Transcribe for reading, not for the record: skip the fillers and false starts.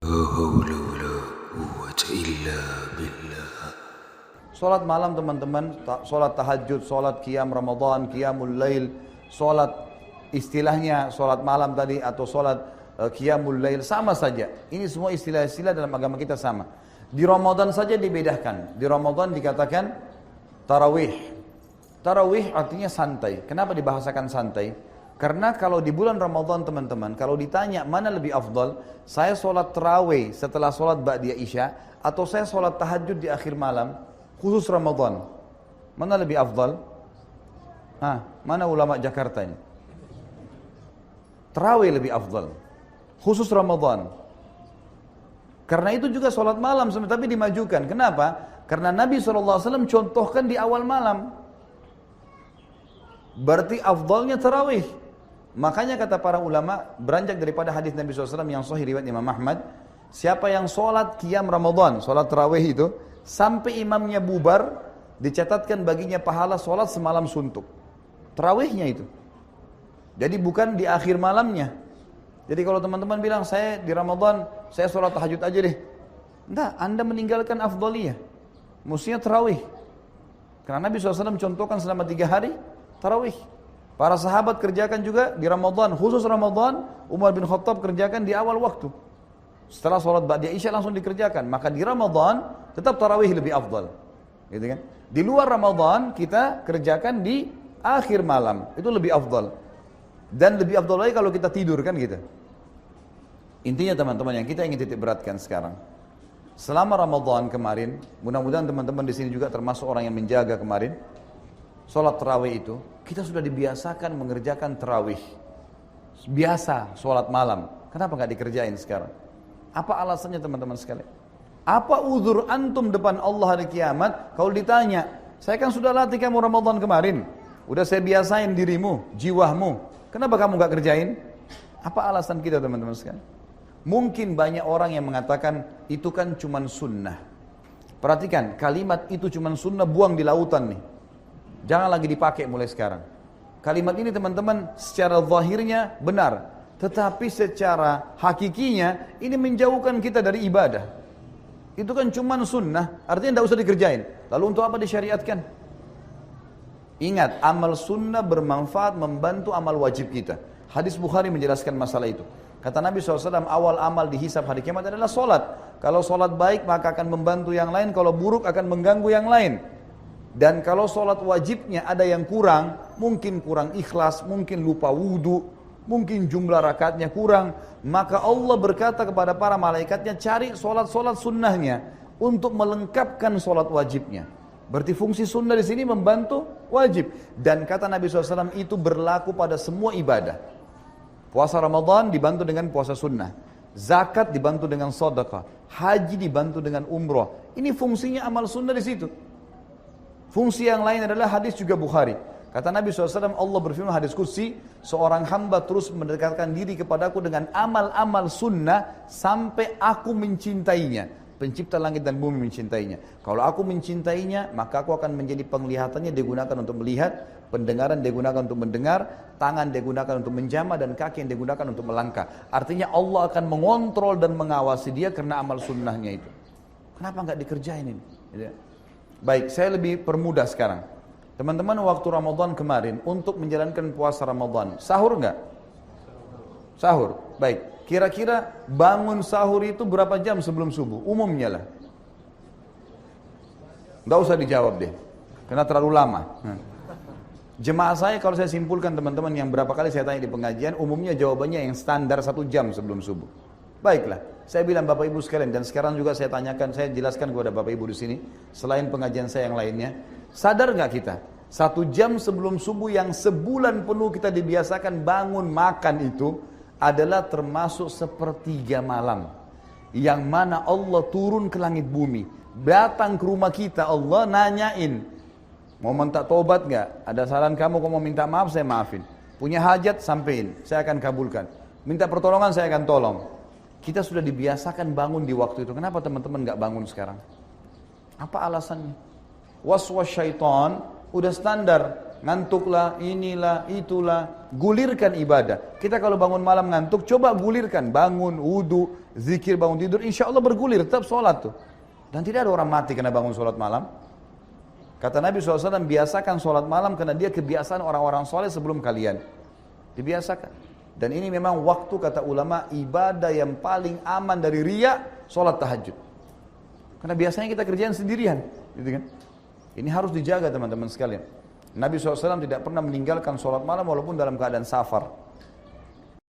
حول ولا قوة إلا بالله. Sholat malam teman-teman, sholat tahajud, sholat qiyam Ramadan, qiyamul lail, sholat istilahnya sholat malam tadi atau sholat qiyamul lail sama saja. Ini semua istilah-istilah dalam agama kita sama. Di Ramadan saja dibedakan. Di Ramadan dikatakan tarawih. Tarawih artinya santai. Kenapa dibahasakan santai? Karena kalau di bulan Ramadan teman-teman, kalau ditanya mana lebih afdal, saya sholat tarawih setelah sholat ba'diyah isya atau saya sholat tahajud di akhir malam, khusus Ramadan, mana lebih afdal? Mana ulama Jakarta ini? Tarawih lebih afdal, khusus Ramadan. Karena itu juga sholat malam, tapi dimajukan. Kenapa? Karena Nabi SAW contohkan di awal malam. Berarti afdalnya tarawih. Makanya kata para ulama, beranjak daripada hadis Nabi SAW yang sahih riwayat Imam Ahmad, siapa yang sholat qiyam Ramadan, sholat tarawih itu, sampai imamnya bubar, dicatatkan baginya pahala sholat semalam suntuk. Tarawihnya itu. Jadi bukan di akhir malamnya. Jadi kalau teman-teman bilang, saya di Ramadan, saya sholat tahajud aja deh. Enggak, Anda meninggalkan afdaliyah. Mestinya tarawih. Karena Nabi SAW contohkan selama 3 hari, tarawih. Para sahabat kerjakan juga di Ramadan, khusus Ramadan, Umar bin Khattab kerjakan di awal waktu. Setelah sholat ba'diyah isya langsung dikerjakan. Maka di Ramadan tetap tarawih lebih afdal. Gitu kan? Di luar Ramadan kita kerjakan di akhir malam. Itu lebih afdal. Dan lebih afdal lagi kalau kita tidur kan gitu. Intinya teman-teman yang kita ingin titik beratkan sekarang. Selama Ramadan kemarin, mudah-mudahan teman-teman di sini juga termasuk orang yang menjaga kemarin. Sholat tarawih itu, kita sudah dibiasakan mengerjakan tarawih. Biasa sholat malam. Kenapa nggak dikerjain sekarang? Apa alasannya teman-teman sekalian? Apa uzur antum depan Allah hari kiamat? Kalau ditanya, saya kan sudah latih kamu Ramadan kemarin. Udah saya biasain dirimu, jiwamu. Kenapa kamu nggak kerjain? Apa alasan kita teman-teman sekalian? Mungkin banyak orang yang mengatakan, itu kan cuman sunnah. Perhatikan, kalimat itu cuman sunnah buang di lautan nih. Jangan lagi dipakai mulai sekarang. Kalimat ini teman-teman secara zahirnya benar. Tetapi secara hakikinya ini menjauhkan kita dari ibadah. Itu kan cuma sunnah, artinya tidak usah dikerjain. Lalu untuk apa disyariatkan? Ingat, amal sunnah bermanfaat membantu amal wajib kita. Hadis Bukhari menjelaskan masalah itu. Kata Nabi SAW, awal amal dihisab hari kiamat adalah solat. Kalau solat baik maka akan membantu yang lain, kalau buruk akan mengganggu yang lain. Dan kalau sholat wajibnya ada yang kurang, mungkin kurang ikhlas, mungkin lupa wudhu, mungkin jumlah rakaatnya kurang, maka Allah berkata kepada para malaikatnya, cari sholat-sholat sunnahnya untuk melengkapkan sholat wajibnya. Berarti fungsi sunnah di sini membantu wajib. Dan kata Nabi SAW itu berlaku pada semua ibadah. Puasa Ramadan dibantu dengan puasa sunnah, zakat dibantu dengan sedekah, haji dibantu dengan umrah. Ini fungsinya amal sunnah di situ. Fungsi yang lain adalah hadis juga Bukhari. Kata Nabi SAW, Allah berfirman hadis qudsi, seorang hamba terus mendekatkan diri kepadaku dengan amal-amal sunnah sampai aku mencintainya. Pencipta langit dan bumi mencintainya. Kalau aku mencintainya, maka aku akan menjadi penglihatannya digunakan untuk melihat, pendengaran digunakan untuk mendengar, tangan digunakan untuk menjamah, dan kaki yang digunakan untuk melangkah. Artinya Allah akan mengontrol dan mengawasi dia karena amal sunnahnya itu. Kenapa nggak dikerjain ini? Baik, saya lebih permudah sekarang. Teman-teman waktu Ramadan kemarin untuk menjalankan puasa Ramadan, sahur enggak? Sahur. Baik, kira-kira bangun sahur itu berapa jam sebelum subuh? Umumnya lah. Enggak usah dijawab deh, karena terlalu lama. Jemaah saya kalau saya simpulkan teman-teman yang berapa kali saya tanya di pengajian, umumnya jawabannya yang standar 1 jam sebelum subuh. Baiklah, saya bilang Bapak Ibu sekalian, dan sekarang juga saya tanyakan, saya jelaskan kepada Bapak Ibu di sini, selain pengajian saya yang lainnya, sadar nggak kita, 1 jam sebelum subuh yang sebulan penuh kita dibiasakan bangun makan itu, adalah termasuk sepertiga malam, yang mana Allah turun ke langit bumi, datang ke rumah kita, Allah nanyain, mau minta tobat nggak? Ada saran kamu, kalau mau minta maaf saya maafin, punya hajat sampein, saya akan kabulkan, minta pertolongan saya akan tolong. Kita sudah dibiasakan bangun di waktu itu. Kenapa teman-teman nggak bangun sekarang? Apa alasannya? Waswas syaitan udah standar. ngantuklah, inilah, itulah. Gulirkan ibadah. Kita kalau bangun malam ngantuk, coba gulirkan. Bangun, wudu, zikir, bangun tidur, insya Allah bergulir, tetap sholat tuh. Dan tidak ada orang mati karena bangun sholat malam. Kata Nabi SAW, biasakan sholat malam karena dia kebiasaan orang-orang soleh sebelum kalian. Dibiasakan. Dan ini memang waktu, kata ulama, ibadah yang paling aman dari riya, sholat tahajud. Karena biasanya kita kerjaan sendirian, gitu kan? Ini harus dijaga teman-teman sekalian. Nabi SAW tidak pernah meninggalkan sholat malam walaupun dalam keadaan safar.